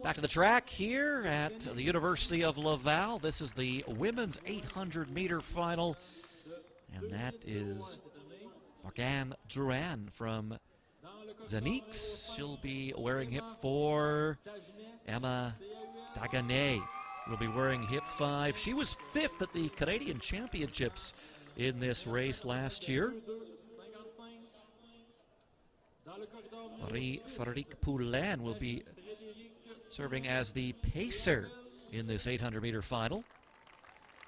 Back to the track here at the University of Laval. This is the women's 800-meter final, and that is Morgane Duran from Nordique. She'll be wearing hip 4. Emma Dagenet will be wearing hip 5. She was 5th at the Canadian Championships in this race last year. Marie-Frédérique Poulin will be serving as the pacer in this 800-meter final.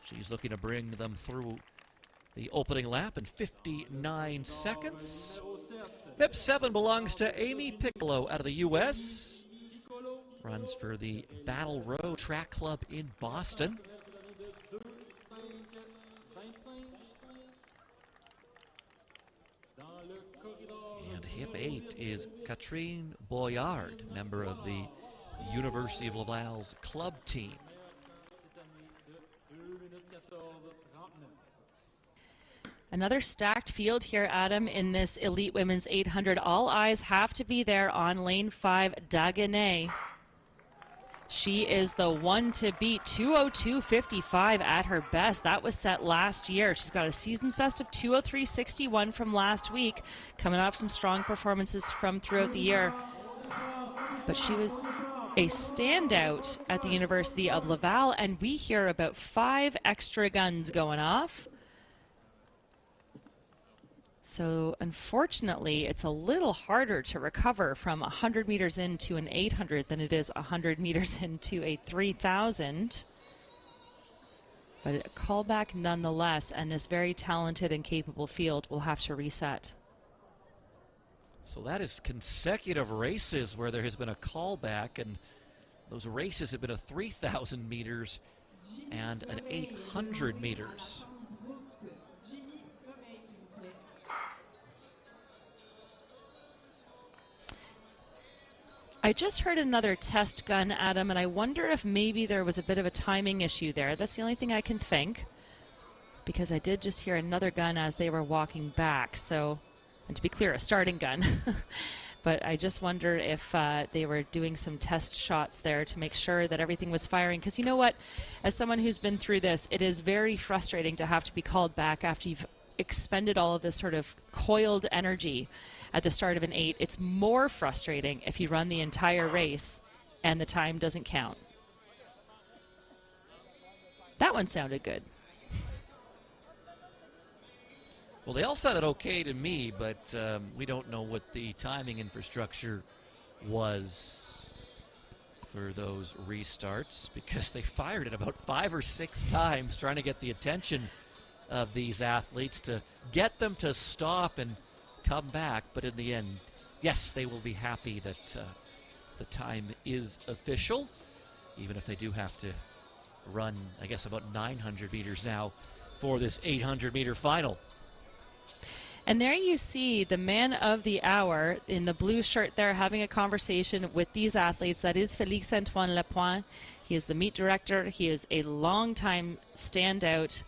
She's looking to bring them through the opening lap in 59 seconds. Hip 7 belongs to Amy Piccolo out of the U.S. Runs for the Battle Row Track Club in Boston. And hip 8 is Catherine Boyard, member of the University of Laval's club team. Another stacked field here, Adam, in this Elite Women's 800. All eyes have to be there on lane 5, Dagenet. She is the one to beat, 2:02.55 at her best. That was set last year. She's got a season's best of 2:03.61 from last week, coming off some strong performances from throughout the year. But she was a standout at the University of Laval, and we hear about 5 extra guns going off. So unfortunately, it's a little harder to recover from 100 meters into an 800 than it is 100 meters into a 3000. But a callback nonetheless, and this very talented and capable field will have to reset. So that is consecutive races where there has been a callback, and those races have been a 3,000 meters and an 800 meters. I just heard another test gun, Adam, and I wonder if maybe there was a bit of a timing issue there. That's the only thing I can think, because I did just hear another gun as they were walking back. So, and to be clear, a starting gun. But I just wonder if they were doing some test shots there to make sure that everything was firing. Because you know what? As someone who's been through this, it is very frustrating to have to be called back after you've expended all of this sort of coiled energy at the start of an 8. It's more frustrating if you run the entire race and the time doesn't count. That one sounded good. Well, they all sounded okay to me, but we don't know what the timing infrastructure was for those restarts, because they fired it about 5 or 6 times trying to get the attention of these athletes to get them to stop and come back. But in the end, yes, they will be happy that the time is official, even if they do have to run, I guess, about 900 meters now for this 800-meter final. And there you see the man of the hour in the blue shirt there having a conversation with these athletes. That is Félix-Antoine Lapointe. He is the meet director. He is a long-time standout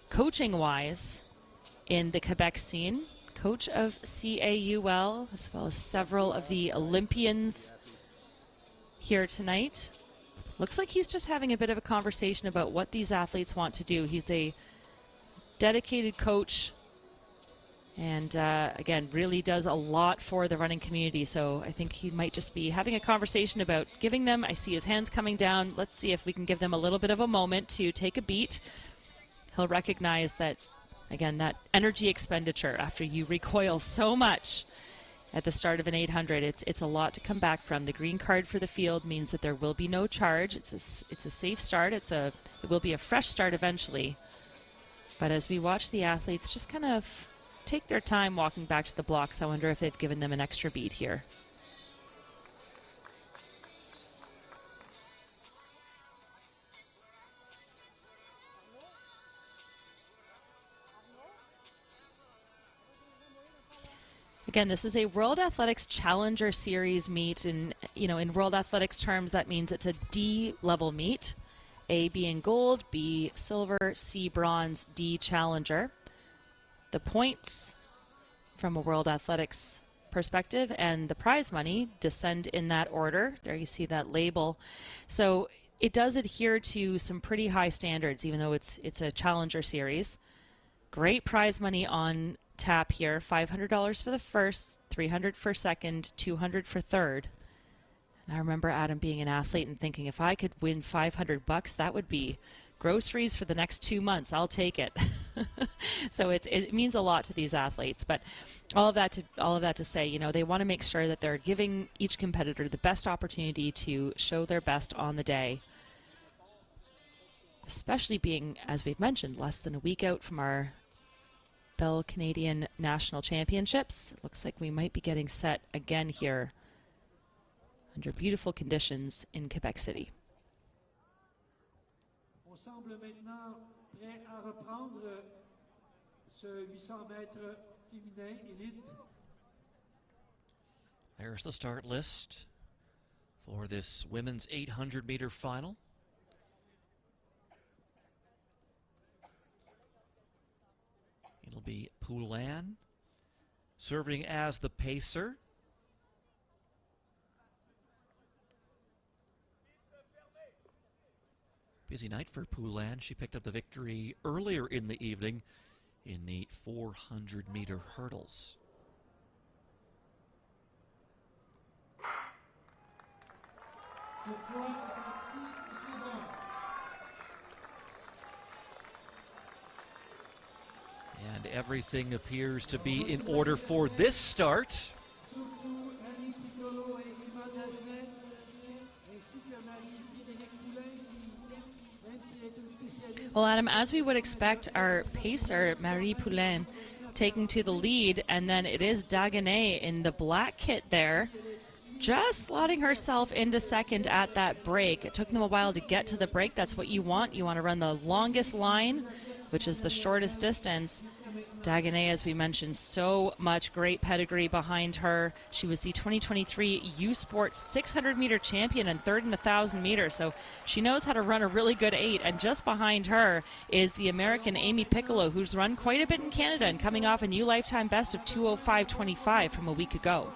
coaching-wise in the Quebec scene. Coach of CAUL, as well as several of the Olympians here tonight. Looks like he's just having a bit of a conversation about what these athletes want to do. He's a dedicated coach, and again, really does a lot for the running community. So I think he might just be having a conversation about giving them, I see his hands coming down, let's see if we can give them a little bit of a moment to take a beat. He'll recognize that, again, that energy expenditure after you recoil so much at the start of an 800, it's a lot to come back from. The green card for the field means that there will be no charge. It's a safe start. It will be a fresh start eventually. But as we watch the athletes just kind of take their time walking back to the blocks, I wonder if they've given them an extra beat here. Again, this is a World Athletics Challenger Series meet, and in World Athletics terms, that means it's a D level meet. A being gold, B silver, C bronze, D challenger. The points from a World Athletics perspective, and the prize money descend in that order. There you see that label. So it does adhere to some pretty high standards, even though it's a Challenger Series. Great prize money on tap here. $500 for the first, $300 for second, $200 for third. And I remember Adam being an athlete and thinking, if I could win $500, that would be groceries for the next 2 months. I'll take it. So it means a lot to these athletes. But all of that to say, you know, they want to make sure that they're giving each competitor the best opportunity to show their best on the day. Especially being, as we've mentioned, less than a week out from our Bell Canadian National Championships. It looks like we might be getting set again here under beautiful conditions in Quebec City. On semble maintenant prêt à reprendre ce 800 mètres féminin élite. There's the start list for this women's 800-meter final. It'll be Poulin serving as the pacer. Busy night for Poulin. She picked up the victory earlier in the evening in the 400-meter hurdles. And everything appears to be in order for this start. Well, Adam, as we would expect, our pacer, Marie Poulin, taking to the lead, and then it is Dagenet in the black kit there, just slotting herself into second at that break. It took them a while to get to the break. That's what you want. You want to run the longest line, which is the shortest distance. Dagenet, as we mentioned, so much great pedigree behind her. She was the 2023 U Sports 600-meter champion and third in the 1,000 meters, so she knows how to run a really good 8. And just behind her is the American Amy Piccolo, who's run quite a bit in Canada and coming off a new lifetime best of 2:05.25 from a week ago.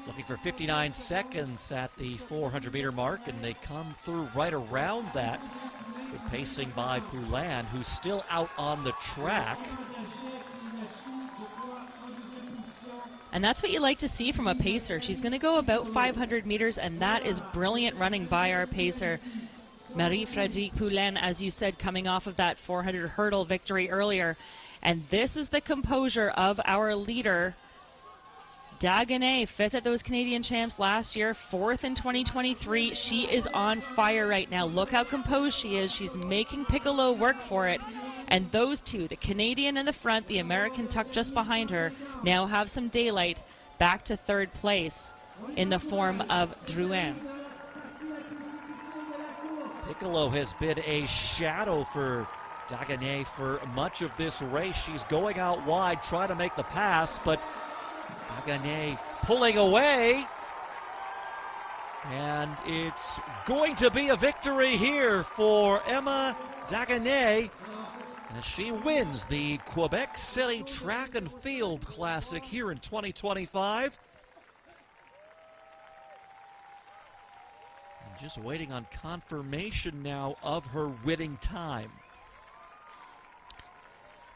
Looking for 59 seconds at the 400-meter mark, and they come through right around that. Good pacing by Poulin, who's still out on the track. And that's what you like to see from a pacer. She's going to go about 500 meters, and that is brilliant running by our pacer. Marie-Frédérique Poulin, as you said, coming off of that 400 hurdle victory earlier. And this is the composure of our leader, Dagenet, 5th at those Canadian champs last year, 4th in 2023. She is on fire right now. Look how composed she is. She's making Piccolo work for it. And those two, the Canadian in the front, the American tucked just behind her, now have some daylight back to third place in the form of Drouin. Piccolo has been a shadow for Dagenet for much of this race. She's going out wide, trying to make the pass, but Dagenet pulling away. And it's going to be a victory here for Emma Dagenet as she wins the Quebec City Track and Field Classic here in 2025. And just waiting on confirmation now of her winning time.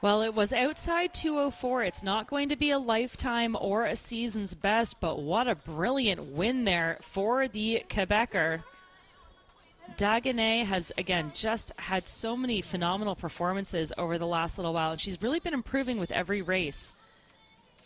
Well, it was outside 2:04. It's not going to be a lifetime or a season's best, but what a brilliant win there for the Quebecer. Dagenet has, again, just had so many phenomenal performances over the last little while, and she's really been improving with every race.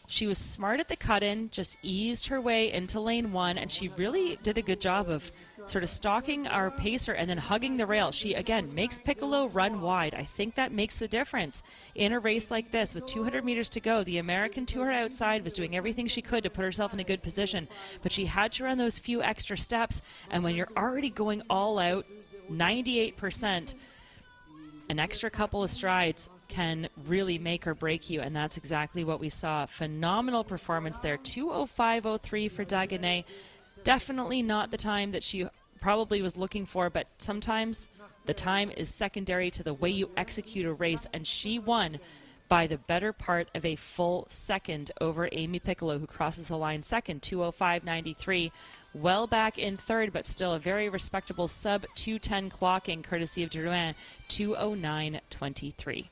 She was smart at the cut-in, just eased her way into lane 1, and she really did a good job of sort of stalking our pacer and then hugging the rail. She, again, makes Piccolo run wide. I think that makes the difference in a race like this. With 200 meters to go, the American to her outside was doing everything she could to put herself in a good position, but she had to run those few extra steps, and when you're already going all out, 98%, an extra couple of strides can really make or break you, and that's exactly what we saw. Phenomenal performance there. 2:05.03 for Dagenet. Definitely not the time that she probably was looking for, but sometimes the time is secondary to the way you execute a race, and she won by the better part of a full second over Amy Piccolo, who crosses the line second, 2:05.93. Well back in third, but still a very respectable sub 2:10 clocking, courtesy of Drouin, 2:09.23.